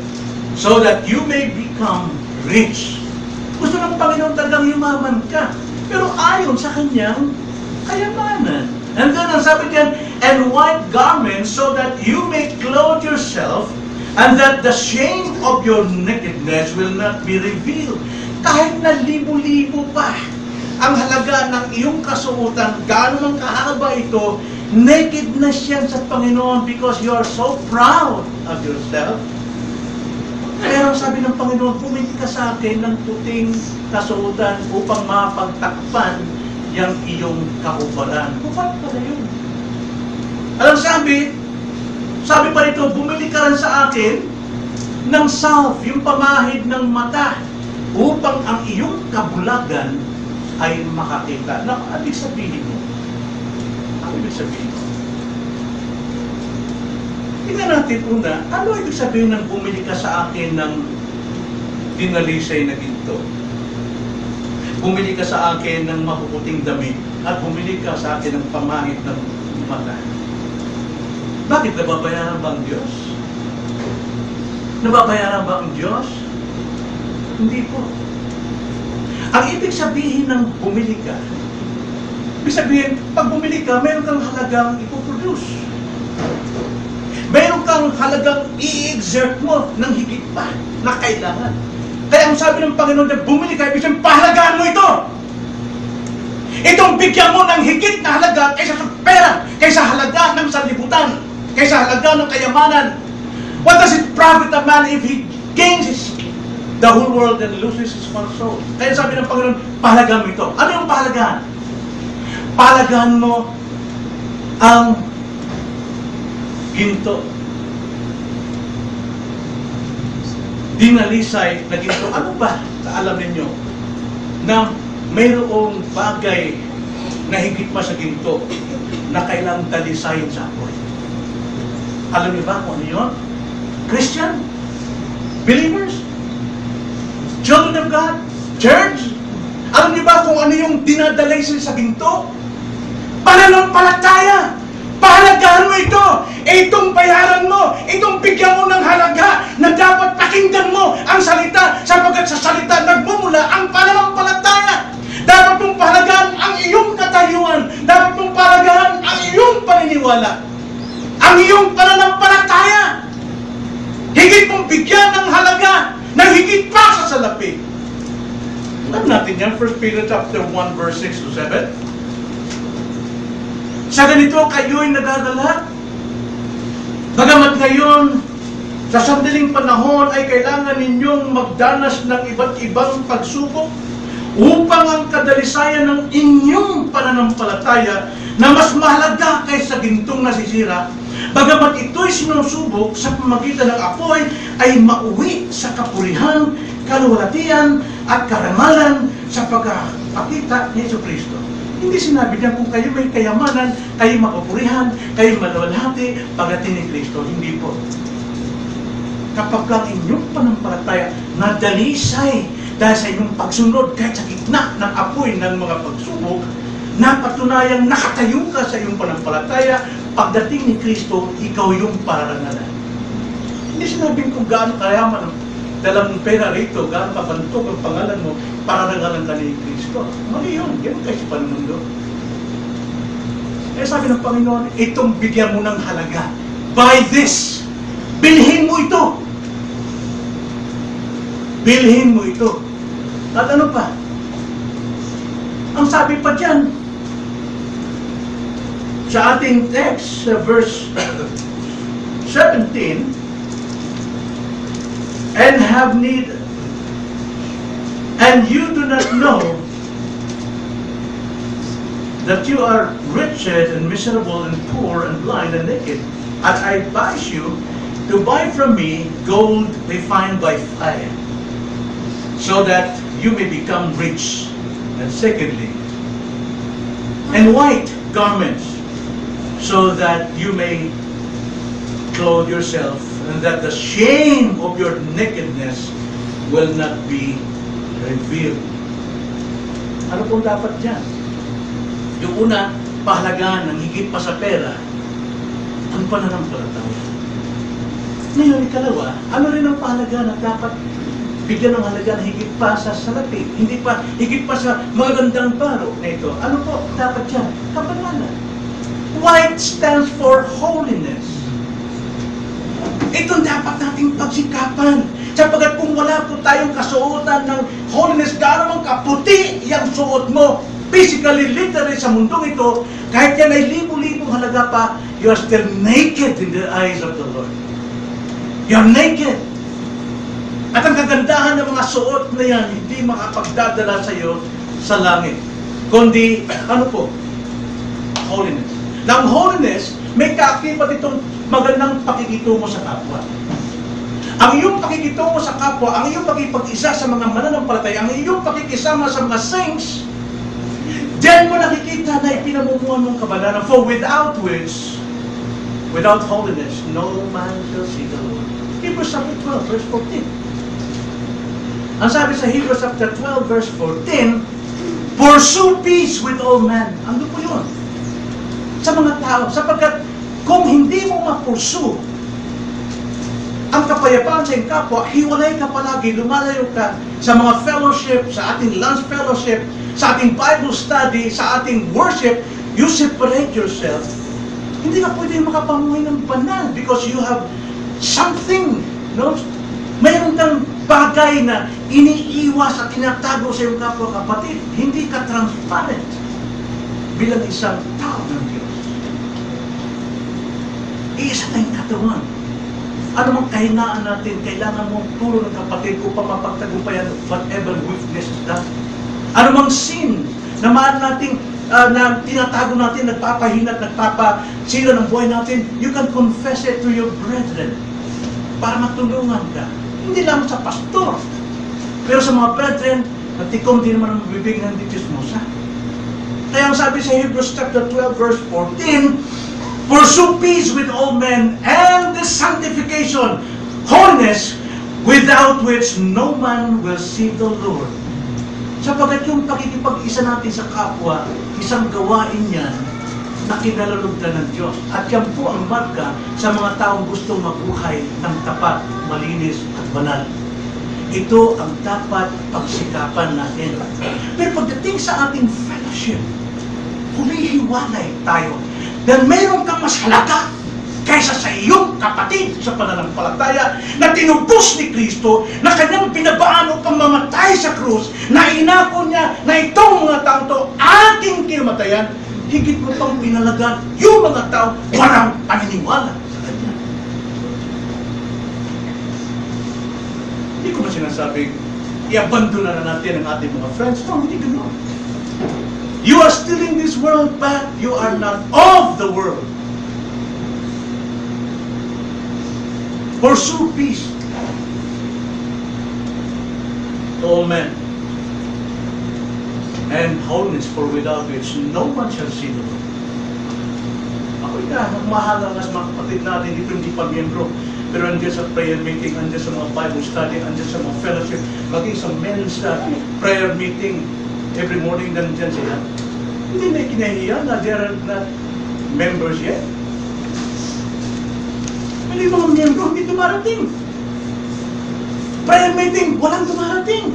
S1: so that you may become rich. Gusto ng Panginoon talagang yumaman ka. Pero ayon sa kanyang kayamanan. And then ang sabi diyan, and white garments so that you may clothe yourself and that the shame of your nakedness will not be revealed. Kahit na libo-libo pa ang halaga ng iyong kasuotan, gaano man kahaba ito, nakedness yan sa Panginoon because you are so proud of yourself. Pero sabi ng Panginoon, pumili ka sa akin ng puting kasuotan upang mapagtakpan yung iyong kahubaran. Kupal pala yun. Alam sabi pa rito, bumili ka rin sa akin ng salve, yung pamahid ng mata, upang ang iyong kabulagan ay makakita. Ano ibig sabihin mo? Ano ibig sabihin mo? Tingnan natin una, ano ibig sabihin ng bumili ka sa akin ng dinalisay na ginto? Bumili ka sa akin ng mapuputing damit at bumili ka sa akin ng pamahid ng mata. Bakit nababayaran ba ang Diyos? Nababayaran ba ang Diyos? Hindi po. Ang ibig sabihin ng bumili ka, Ibig sabihin, pag bumili ka, meron kang halagang ipoproduce. Meron kang halagang i-exert mo ng higit pa na kailangan. Kaya ang sabi ng Panginoon na bumili ka, ibig sabihin, pahalagaan mo ito. Itong bigyan mo ng higit na halaga kaysa sa pera, kaysa halaga ng sanlibutan, kaysa halaga ng kayamanan. What does it profit a man if he gains the whole world and loses his one soul? Kaya sabi ng Panginoon, pahalagaan mo ito. Ano yung pahalagaan? Pahalagaan mo ang ginto. Dinalisay na ginto. Ano ba? Alam ninyo na mayroong bagay na higit pa sa ginto na kailangang dalisayin sa apoy. Alam niyo ba kung ano yun? Christian? Believers? Children of God? Church? Alam niyo ba kung ano yung dinadalisay sa ginto? Pananampalataya! Pahalagaan mo ito! Itong bayaran mo! Itong bigyan mo ng halaga na dapat pakinggan mo ang salita sapagkat sa salita nagmumula ang pananampalataya! Dapat mong pahalagaan ang iyong katayuan. Dapat mong pahalagaan ang iyong paniniwala. Ang iyong pananampalataya. Higit mong bigyan ng halaga na higit pa sa salapi. Alam natin yan, 1 Peter chapter 1 verse 6 to 7. Sa ganito kayo'y nagagalak. Bagamat ngayon, sa sandaling panahon ay kailangan ninyong magdanas ng iba't ibang pagsubok upang ang kadalisayan ng inyong pananampalataya na mas mahalaga kaysa gintong nasisira, bagamat ito'y sinusubok sa pamagitan ng apoy, ay mauwi sa kapurihan, kaluwalhatian at karangalan sa pagkakita ni Jesucristo. Hindi sinabi niya kung kayo may kayamanan, kayo mapupurihan, kayo maluwalhati pagdating ni Kristo. Hindi po. Kapag ang inyong panampalataya nadalisay dahil sa inyong pagsunod kahit sa gitna ng apoy ng mga pagsubok, napatunayang nakatayo ka sa iyong panampalataya, pagdating ni Kristo, ikaw yung pararangalan. Hindi sinabing kung gaano kayaman ang dalang pera rito, gaano kabantok ang pangalan mo, pararangalan ka ni Kristo. Mali yun, yan kayo sa panundo. Eh sabi ng Panginoon, itong bigyan mo ng halaga. Buy this! Bilhin mo ito! Bilhin mo ito. At ano pa? Ang sabi pa dyan, sa ating text, verse 17, and have need, and you do not know that you are wretched and miserable and poor and blind and naked, and I advise you to buy from me gold refined by fire, so that you may become rich. And secondly, and white garments, so that you may clothe yourself, and that the shame of your nakedness will not be revealed. Ano pong dapat dyan? Yung una, pahalagaan ng higit pa sa pera, ang pananampalataya. Ngayon, ikalawa, ano rin ang pahalagaan na dapat bigyan ng halaga na higit pa sa salapi, hindi pa, higit pa sa magandang baro na ito. Ano po dapat yan? Kapanalan. White stands for holiness. Ito dapat nating pagsikapan. Sapagat kung wala po tayong kasuotan ng holiness, gaano mang kaputi yung suot mo, physically, literally sa mundong ito, kahit yan ay libo-libong halaga pa, you are still naked in the eyes of the Lord. You are naked. At ang kagandahan ng mga suot na yan, hindi makapagdadala sa iyo sa langit. Kundi, ano po? Holiness. Ng holiness, may kaakibat itong magandang pakikitungo sa kapwa. Ang iyong pakikitungo sa kapwa, ang iyong pakipag-isa sa mga mananampalataya, ang iyong pakikisama sa mga saints, diyan mo nakikita na ipinamumuhan mong kabanalan. For without which, without holiness, no man shall see the Lord. Hebrews chapter 12, verse 14. Ang sabi sa Hebrews chapter 12, verse 14, pursue peace with all men. Ano po yun? Sa mga tao. Sapagkat kung hindi mo ma-pursue ang kapayapaan sa iyong kapwa, hiwalay ka palagi, lumalayo ka sa mga fellowship, sa ating lunch fellowship, sa ating Bible study, sa ating worship, you separate yourself. Hindi ka pwede makapamuhay ng banal because you have something, no? Mayroon kang bagay na iniiwas at tinatago sa iyong kapwa kapatid. Hindi ka transparent bilang isang tao ng Diyos. Iisa tayong katawan. Ano mang kahinaan natin, kailangan mong tulong ng kapatid upang mapagtagumpayan whatever weakness is that. Ano mang sin na maan natin, na tinatago natin, nagpapahinat, nagpapasira ng buhay natin, you can confess it to your brethren para matulungan ka. Hindi lang sa pastor, pero sa mga brethren, natikom din naman ang bibig ng chismosa. Kaya ang sabi sa Hebrews chapter 12 verse 14, pursue peace with all men and the sanctification, holiness, without which no man will see the Lord. Sapagkat yung pakikipag-isa natin sa kapwa, isang gawain yan na kinalulugdan ng Diyos. At yan po ang marka sa mga taong gustong mabuhay ng tapat, malinis at banal. Ito ang dapat pagsikapan natin. Pero pagdating sa ating fellowship, humihiwalay tayo. Dahil mayroon kang mas halaga kaysa sa iyong kapatid sa pananampalataya na tinubos ni Kristo, na kanyang pinabaan upang mamatay sa krus, na inako niya na itong mga tao to ating kinamatayan, higit mo pang pinalagan yung mga tao walang paniniwala sa kanya. Hindi ko na sinasabing i-abandona na natin ang ating mga friends. No, hindi ganoon. You are still in this world, but you are not of the world. Pursue peace to all men and holiness, for without which no one shall see the Lord. Ako'y mahal ang mga kapatid natin, hindi pa miyembro, pero andyan sa prayer meeting, andyan sa mga Bible study, andyan sa mga fellowship, maging sa men's prayer meeting, every morning nandyan sila. Hindi na kinahiya na they are not members yet. May mga miyembro hindi dumarating. Prayer meeting, walang dumarating.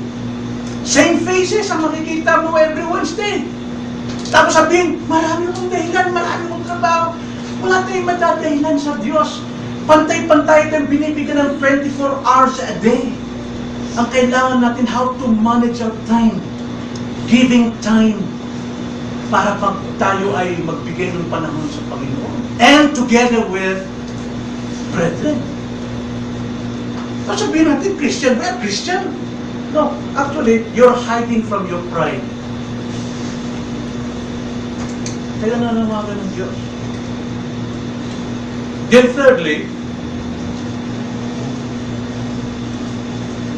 S1: Same faces ang makikita mo every Wednesday. Tapos sabihin, marami akong dahilan, marami akong trabaho. Wala tayong madadahilan sa Diyos. Pantay-pantay tayong binibigyan ng 24 hours a day. Ang kailangan natin, how to manage our time. Giving time para pag tayo ay magbigay ng panahon sa Panginoon. And together with brethren. So sabihin natin, Christian, well, Christian. No, actually, you're hiding from your pride. Kaya nananawagan ng Diyos. Then thirdly,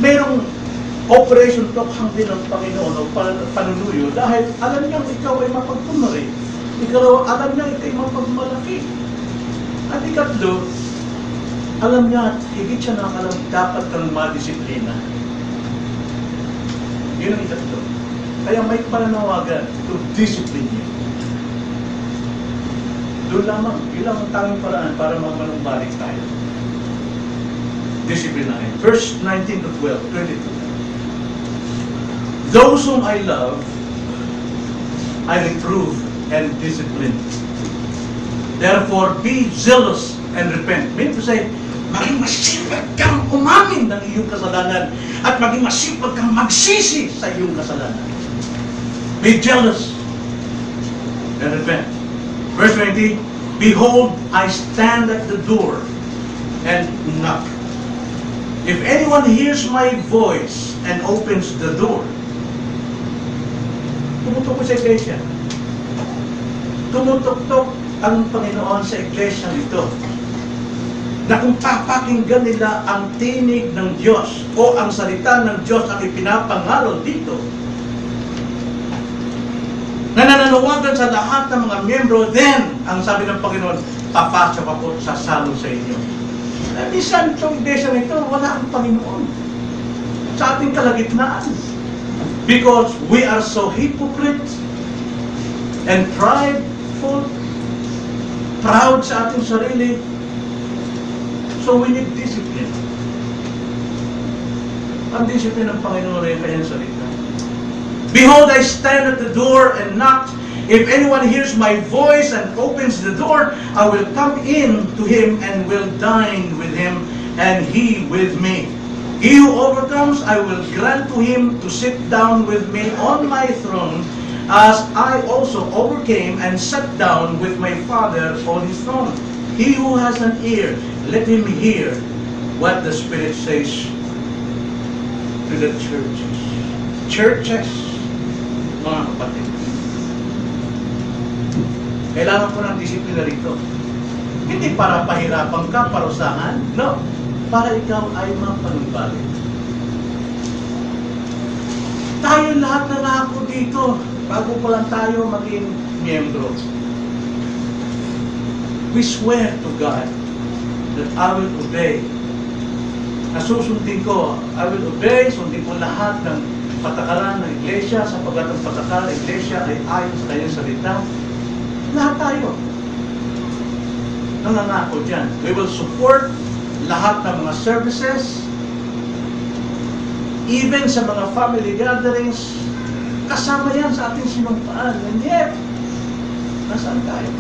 S1: mayroong operation tokhang din ng Panginoon o panunuyo dahil alam niyang ikaw ay mapagpunari. Ikaw alam niyang ikaw ay mapagmalaki. At ikatlo, alam niya at higit siya nakakalam, dapat kang madisiplina. Yun ang ikatlo. Kaya may pananawagan to discipline you. Doon lamang, yun lang ang tanging paraan para makanumbalik tayo. Disiplinahin. Verse 19 to 12, 22. Those whom I love, I reprove and discipline. Therefore, be zealous and repent. Meaning to say, maging masipag kang umamin ng iyong kasalanan at maging masipag kang magsisi sa iyong kasalanan. Be jealous and repent. Verse 20, behold, I stand at the door and knock. If anyone hears my voice and opens the door, tumutok ko sa iglesia. Tumutok-tok ang Panginoon sa iglesia nito. Na kung papakinggan nila ang tinig ng Diyos o ang salita ng Diyos ang ipinapangaral dito, na nananawagan sa lahat ng mga miyembro, then, ang sabi ng Panginoon, papasok ako sa salo sa inyo. Minsan, sa iglesia nito, wala ang Panginoon sa ating kalagitnaan. Because we are so hypocrite and prideful, proud sa ating sarili. So we need discipline. Ang disiplina ng Panginoon ay kanyang salita. Behold, I stand at the door and knock. If anyone hears my voice and opens the door, I will come in to him and will dine with him, and he with me. He who overcomes, I will grant to him to sit down with me on my throne, as I also overcame and sat down with my Father on his throne. He who has an ear, let him hear what the Spirit says to the churches. Churches, mga kapatid. Kailangan ko ng disiplina rito. Hindi para pahirapan ka, parusahan. No. Para ikaw ay mapanumbalik. Tayo lahat na nako dito, bago pa lang tayo maging miyembro. We swear to God that I will obey. Nasusundin ko, I will obey, sundin ko lahat ng patakaran ng iglesia, sapagkat ang patakaran ng iglesia ay ayon sa kanyang salita. Lahat tayo. Nangangako dyan. We will support lahat ng mga services, even sa mga family gatherings, kasama yan sa ating sinumpaan. And yet, nasaan tayo?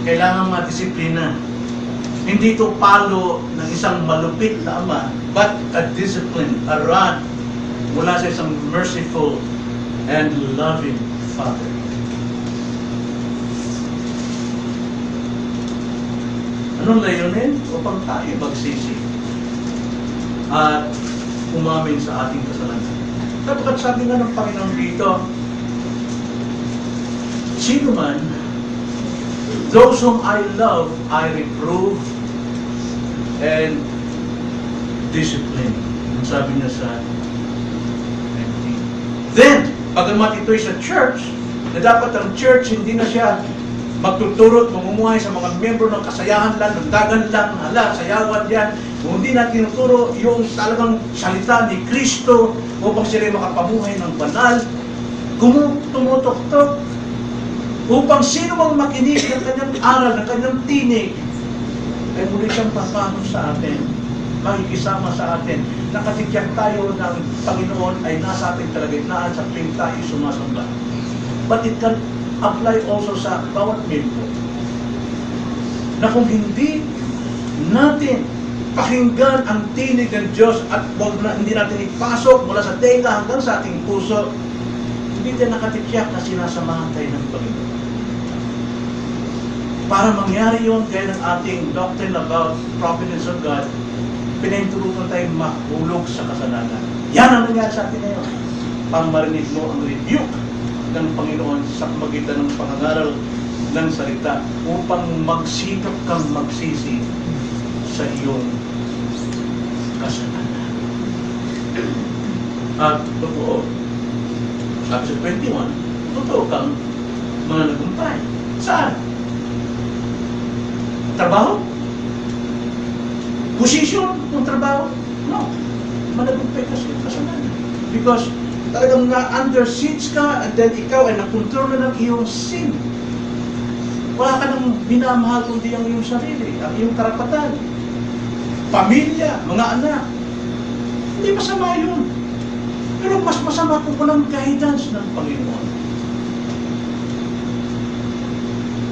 S1: Kailangan madisiplina. Hindi ito palo ng isang malupit na ama, but a discipline, a rod mula sa isang merciful and loving Father. Anong layunin? Upang tayo magsisi at umamin sa ating kasalanan. Sapagkat sabi nga ng Panginoon dito, sino man, those whom I love, I reprove and discipline. Ang sabi niya sa 19. Then, pagamat ito'y sa church, na dapat ang church hindi na siya magtuturo at mamumuhay sa mga miyembro ng kasayahan lang, ng dagan lang, sayawan yan. Kung hindi natin tinuturo yung talagang salita ni Kristo upang sila makapamuhay ng banal, tumutok-tok, upang sino mang makinig ng kanyang aral, ng kanyang tinig, ay muli siyang papano sa atin, makikisama sa atin, nakatiyak tayo ng Panginoon ay nasa ating kalagitnaan sa tuwing tayo sumasamba. But it can apply also sa bawat miyembro. Na kung hindi natin pakinggan ang tinig ng Diyos at hindi natin ipasok mula sa tenga hanggang sa ating puso, hindi tayo nakatiyak na sinasamahan tayo ng Panginoon. Para mangyari yun, kaya ng ating doctrine about providence of God, pinahintulutan tayong mahulog sa kasalanan. Yan ang nangyari sa atin ngayon. Pang marinig mo ang rebuke ng Panginoon sa magitan ng pangangaral ng salita upang magsikap kang magsisi sa iyong kasalanan. At totoo, sabi sa 21, totoo kang mga nagumpay. Saan? Trabaho? Posisyon ng trabaho? No. Managumpay ka sa kasalanan. Because talagang na-under siege ka and then ikaw ay nakontrol na ng iyong sin. Wala ka nang minamahal kundi ang iyong sarili, ang iyong karapatan. Pamilya, mga anak. Hindi masama yun. Pero mas masama kung walang guidance ng Panginoon.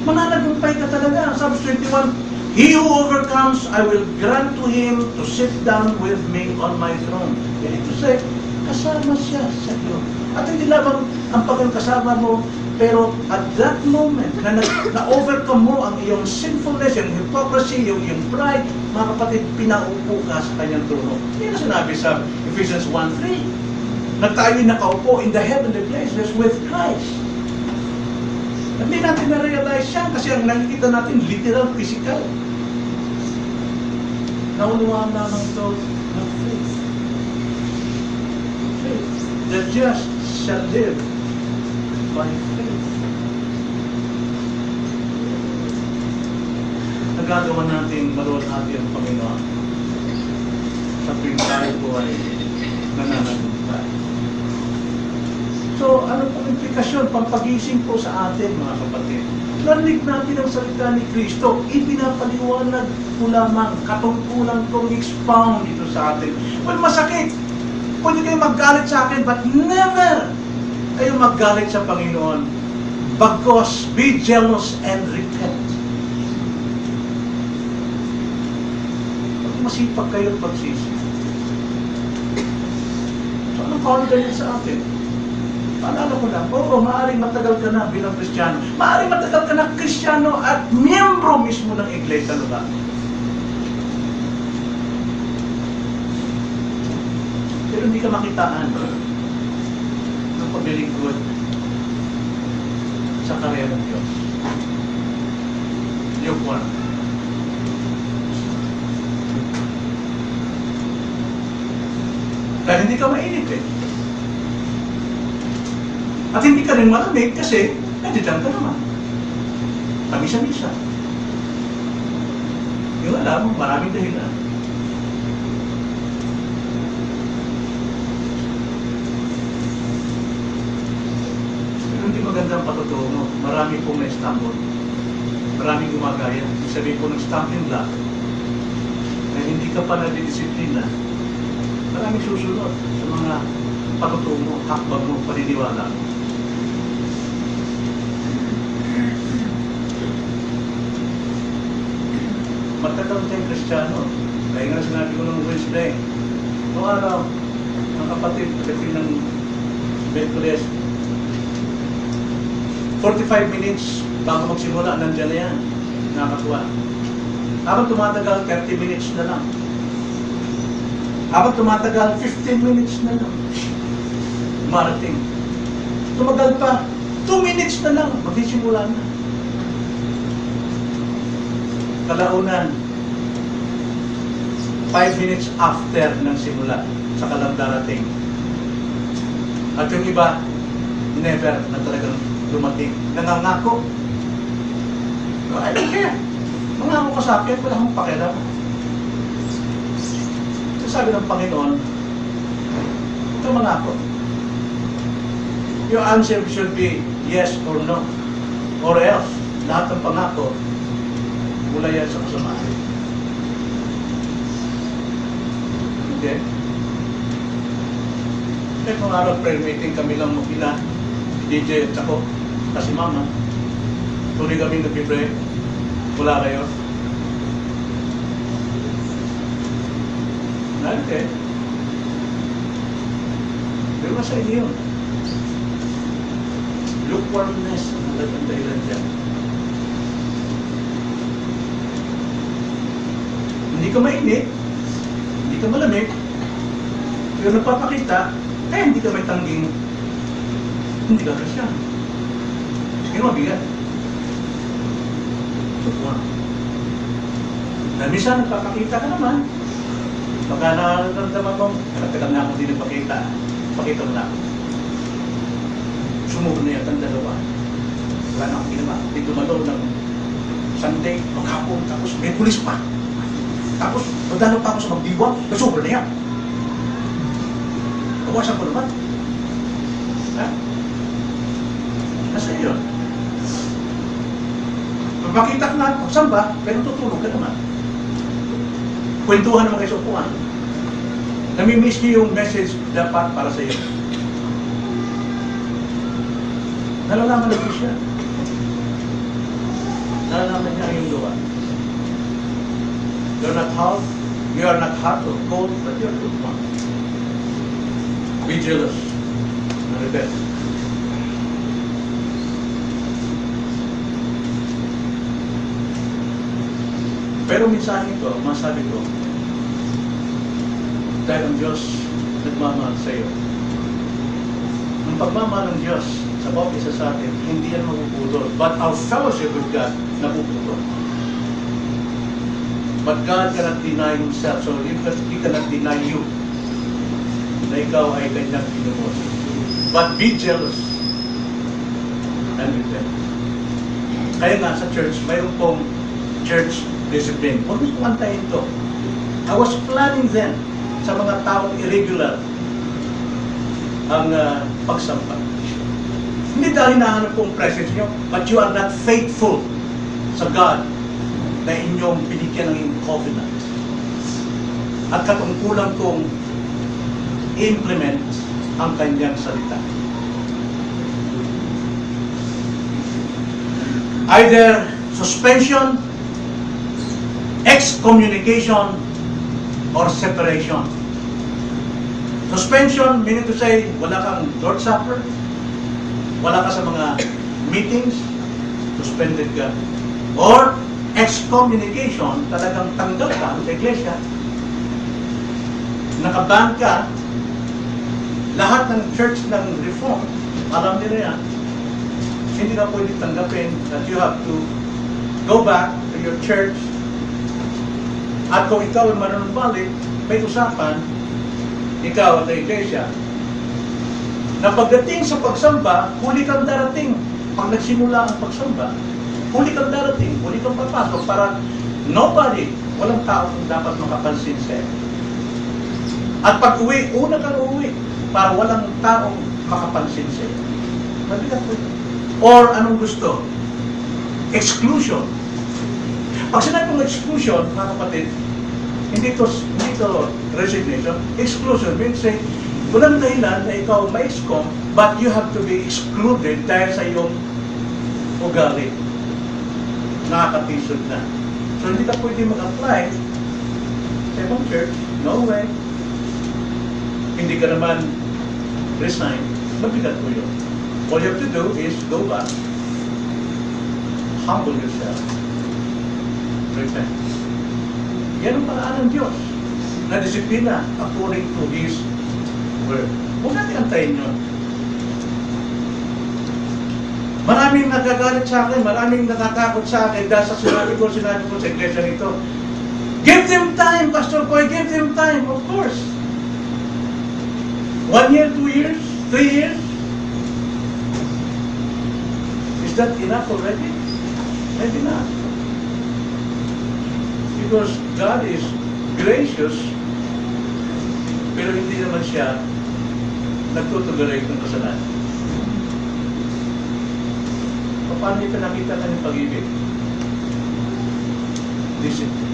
S1: Mananagumpay ka talaga. Sabi 21, he who overcomes, I will grant to him to sit down with me on my throne. Meaning to say, kasama siya sa iyo. At hindi lamang ang pagkakasama mo, pero at that moment, na-overcome mo ang iyong sinfulness, yung hypocrisy, yung pride, mga kapatid, pinaupo ka sa kanyang trono. Yan ang sinabi sa Ephesians 1:3. Na tayo'y nakaupo in the heavenly places with Christ. Hindi natin na-realize yan kasi ang nakikita natin literal, physical. Naunawaan lamang ito ng faith. The just shall live by faith. Nagagawa natin maluwalhati ang Panginoon sa tuwing tayo po ay nananagumpay. So, ano pong implikasyon, pampagising po sa atin, mga kapatid? Narinig natin ang salita ni Kristo, ipinapaliwanag ko lamang, katungkulan kong expound dito sa atin. Well, masakit. Pwede kayo maggalit sa akin, but never kayo maggalit sa Panginoon. Bagkus, be jealous and repent. Pag masipag kayo pagsisi. So, anong call ganyan sa atin? Paalala ko lang, oo, maaaring matagal ka na bilang Kristiyano. Maaaring matagal ka na Kristiyano at miyembro mismo ng iglesia lugar. Pero hindi ka makitaan ng paglilingkod sa karya ng Diyos. Luke 1. Dahil hindi ka mainit eh. At hindi ka rin malamig kasi nandiyan ka naman. Pamisa-misa. Yung alam mo, maraming dahilan. Pero hindi magandang patutuo mo. Marami pong na-stumble. Maraming gumagaya. Sabi po ng stumbling block na hindi ka pa nadidisiplina. Maraming susunod sa mga patutuo mo, hakbang mo, paniniwala mo. Matagal tayong Kristiyano. Kaya nga sinabi ko nung Wednesday, noong araw, ang kapatid, pagdating ng Bethlehem, 45 minutes bago magsimula, nandiyan na yan. Nakakatuwa. Habang tumatagal, 30 minutes na lang. Habang tumatagal, 15 minutes na lang. Marating. Tumagal pa, 2 minutes na lang, magsisimula na. Kalaunan, 5 minutes after ng simula, saka lang darating. At yung iba, never na talagang dumating. Nangangako. I don't care. Mangako ka sa akin, wala akong pakialam. Sabi ng Panginoon, ito mangako. Your answer should be yes or no. Or else, lahat ng pangako, mula yan sa kasamaan. Okay? Kahit nung araw prayer meeting kami lang mag-ina, DJ at ako, kasi mama, tuloy kami nag-pray, wala kayo. Okay. Pero nasa inyo yun. Lukewarmness ang halagang dahilan dyan. Hindi ka mainit, hindi ka malamig, pero nagpapakita, hindi ka may tangging, hindi ka Kristiyano. Hindi mabigat. Lukewarm. Dahil minsan nagpapakita ka naman, baka nararamdaman mo, nagtagal na ako din nagpakita, pakita mo na ako. Sumuko na yata ang dalawa. Wala na akong ginawa. Di dumalo ng Sunday, maghapon, tapos may pulis pa. Tapos, madalo pa ako sa magdiwa, nasobra na yan. Kawasan ko naman. Ha? Nasa yun. Mapakita ka na, magsamba, pero tutulog ka naman. Kwentuhan naman kayo sa upuan. Namimiss niyo yung message dapat para sa iyo. Nalalaman na siya. Nalalaman niya yung luwa. You're not hot, you are not hot or cold, but you're lukewarm. Be jealous and repent. Pero minsan ito, masabi ko, dahil ang Diyos nagmamahal sa iyo. Ang pagmamahal ng Diyos sa bawat isa sa atin, hindi yan mapuputol. But our fellowship with God, napuputol. But God cannot deny Himself, so He cannot deny you na ikaw ay kanyang pinumos. But be jealous and repent. Kaya nga sa church, mayroon pong church discipline. Huwag mo antayin ito. I was planning then sa mga taong irregular ang pagsampa. Hindi dahil hinahanap pong presence nyo, but you are not faithful sa God na inyong binigyan ng covenant. at katungkulan kong i-implement ang kanyang salita. Either suspension, excommunication, or separation. Suspension meaning to say, wala kang Lord's Supper, wala ka sa mga meetings, suspended ka. Or excommunication, talagang tanggal ka sa iglesia, nakaban ka. Lahat ng church ng Reform, alam nila yan, hindi ka pwede tanggapin that you have to go back to your church. At kung ikaw ay manunumbalik, may usapan, ikaw at iglesia, na pagdating sa pagsamba, huli kang darating. Pag nagsimula ang pagsamba, huli kang darating, huli kang papasok para nobody, walang tao dapat makapansin sa'yo. At pag uwi, una kang uwi para walang taong makapansin sa'yo. Mabigat po ito. Or anong gusto? Exclusion. Pag sinabi kong exclusion, mga kapatid, hindi to resignation. Exclusion means say, walang dahilan na ikaw ma-excom, but you have to be excluded dahil sa iyong ugali. Nakakatisod na. So hindi ka pwede mag-apply sa ibang church. No way. Hindi ka naman resign. Mabigat mo yun. All you have to do is go back, humble yourself, repent. Yan ang paraan ng Diyos na disiplina according to His word. Huwag natin antayin yun. Maraming nagagalit sa akin, maraming natatakot sa akin dahil sa sinabi ko sa iglesia nito. Give them time, Pastor Koy, give them time. Of course. 1 year, 2 years, 3 years. Is that enough already? Maybe not. Because God is gracious, pero hindi naman siya nagtutuloy ng kasalanan. Paano niyo pinakita ng pag-ibig? Discipline.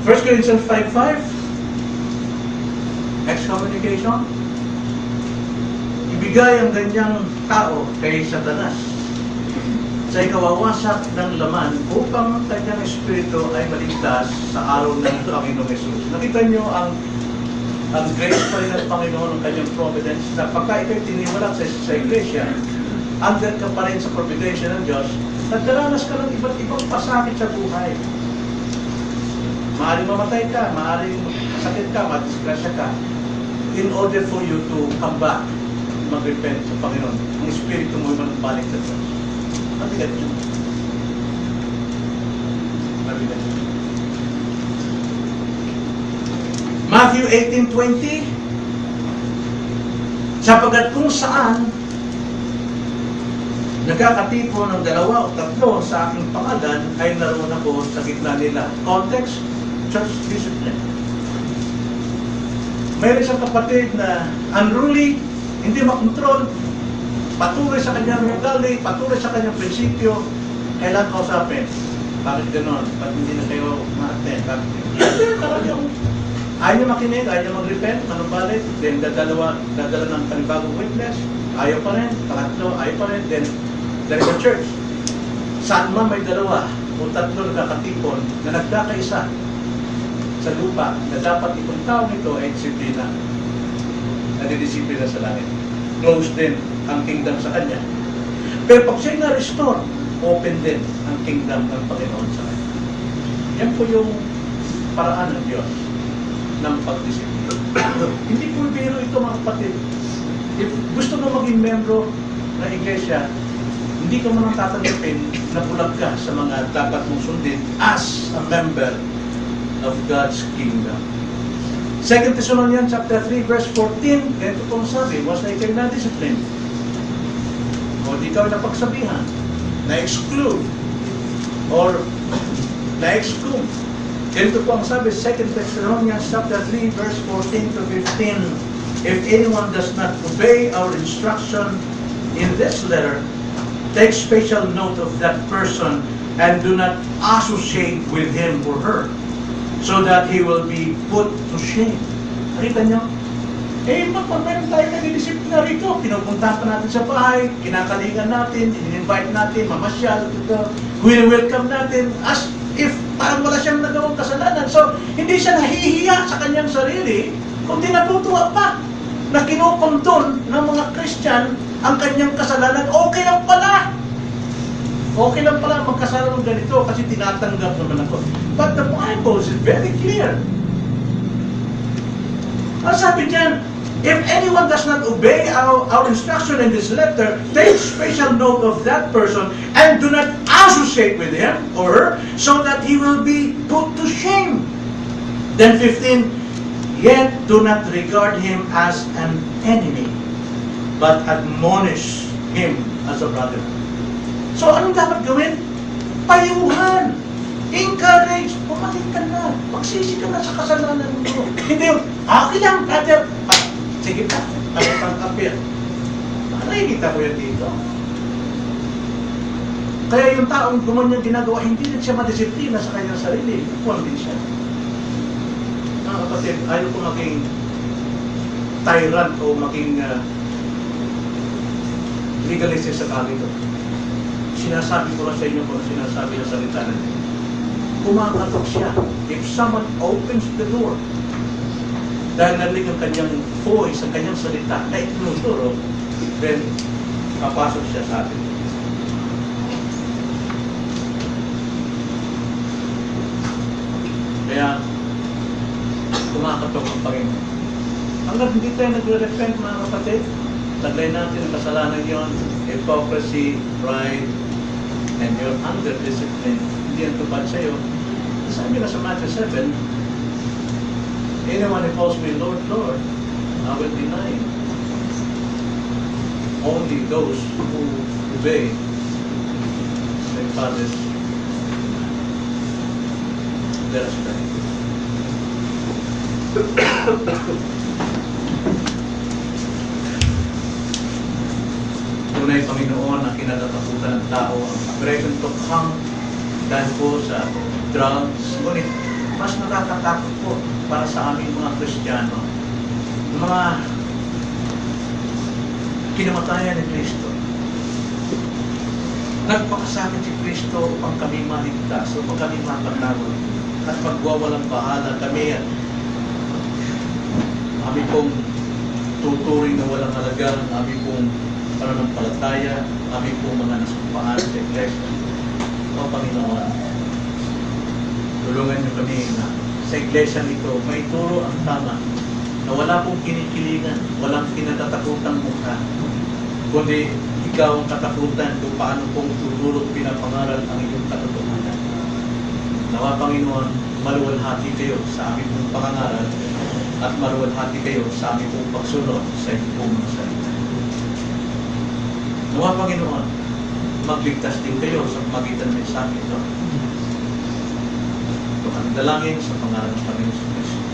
S1: First Corinthians 5:5, excommunication. Ibigay ang ganyang tao kay Satanas sa ikawawasak ng laman upang ang kanyang espiritu ay maligtas sa araw ng Panginoong Hesus. Nakita niyo ang grace pa rin ng Panginoon ng kanyang providence na pagka ito'y tiniwala sa iglesia, under ka pa rin sa providence ng Diyos, nagdaranas ka ng iba't ibang pasakit sa buhay. Maaaring mamatay ka, maaaring masakit ka, madisgrasya ka, in order for you to come back, mag-repent sa Panginoon. Ang Espiritu mo ay manubalik sa Diyos. Mabigat yun. Mabigat yun. Matthew 18:20, sapagat kung saan nagkakatipon ng 2 o 3 sa aking pangalan, ay naroon ako sa gitna nila. Context, church discipline. Mayroon isang kapatid na unruly, hindi makontrol, patuloy sa kanyang ugali, patuloy sa kanyang prinsipyo, kailan kausapin? Bakit gano'n? Ba't hindi na kayo ma-attend? Ayaw niya makinig, ayaw niya mag-repent, manumbalik, then dadala ng panibagong witness, ayaw pa rin, pangatlo, ayaw pa rin, then there is a church. Saan man may 2 o 3 nagkakatipon na nagkakaisa sa lupa na dapat itong taong ito ay disiplina. Nadidisiplina sa langit. Close din ang kingdom sa kanya. Pero pag siya'y na-restore, open din ang kingdom ng Panginoon sa kanya. Yan po yung paraan ng Diyos ng pagdisiplina. Hindi po biro ito mga kapatid. If gusto mo maging membro ng iglesia, hindi ka mo nang tatanggapin na bulag ka sa mga dapat mong sundin as a member of God's kingdom. 2 Thessalonians chapter 3 verse 14, ganito pong sabi, was na ikaw na-discipline. O di ka napagsabihan, na-exclude, or na-exclude. Ganito po ang sabi, 2 Thessalonians chapter 3 verse 14 to 15, if anyone does not obey our instruction in this letter, take special note of that person and do not associate with him or her, so that he will be put to shame. Nakita nyo? Meron tayo nagdidisiplina rito. Pinupunta pa natin sa bahay, kinakalingan natin, in-invite natin, mamasyal, welcome natin, as if parang wala siyang nagawang kasalanan. So, hindi siya nahihiya sa kanyang sarili, kundi natutuwa pa na kinukondon ng mga Christian ang kanyang kasalanan. Okay lang pala. Okay lang pala magkasala ng ganito kasi tinatanggap naman ako. But the Bible is very clear. Ang sabi diyan, if anyone does not obey our instruction in this letter, take special note of that person and do not associate with him or her so that he will be put to shame. Then 15, yet do not regard him as an enemy, but admonish him as a brother. So anong dapat gawin? Payuhan. Encourage. Pumalit ka na. Magsisi ka na sa kasalanan mo. Hindi yung, okay lang, brother. Sige pa. Pagkakang kapir. Nakikita ko yan dito. Kaya yung taong gumanyan ginagawa, hindi rin siya madisiplina sa kanyang sarili. Kuwan din siya. Mga kapatid, ayaw ko maging tyrant o maging legalist sa kalito. Sinasabi ko lang sa inyo kung sinasabi ng salita na niya. Kumakatok siya. If someone opens the door, dahil narinig ang kanyang voice, ang kanyang salita na itinuturo, then papasok siya sa atin. Kaya, kumakatok ang Panginoon. Hanggang hindi tayo nagre-repent, mga kapatid, taglay natin ang kasalanan yon, hypocrisy, pride, and your under-discipline, hindi yan tupad sa'yo. Sabi na sa Matthew 7, anyone who calls me Lord, Lord, I will deny him. Only those who obey their Father's let us pray. Tunay, Panginoon, ang kinatatakutan ng tao, ang aggression to come dahil po sa drugs. Ngunit, mas nakakatakot po para sa aming mga Kristiyano, mga kinamatayan ni Kristo. Nagpakasakit si Kristo upang kami maligtas, upang kami mapanagon. At magwawalang bahala kami at kami pong tuturing na walang halaga, kami pong pananampalataya, kami pong mga nasumpaan sa Iglesia. O Panginoon, tulungan niyo kami na sa Iglesia nito, may turo ang tama, na wala pong kinikilingan, walang kinatatakutan mukha, kundi ikaw ang katakutan kung paano pong tutulog pinapangaral ang iyong katotohanan. Nawa, Panginoon, maluwalhati kayo sa aming pong pangangaral at maluwalhati kayo sa aming pong pagsunod sa iyong pong mga salita. Nawa, Panginoon, magligtas din kayo sa pamagitan ng mensahe ito. Ito ang dalangin sa pangalan ng Panginoon sa Kristo.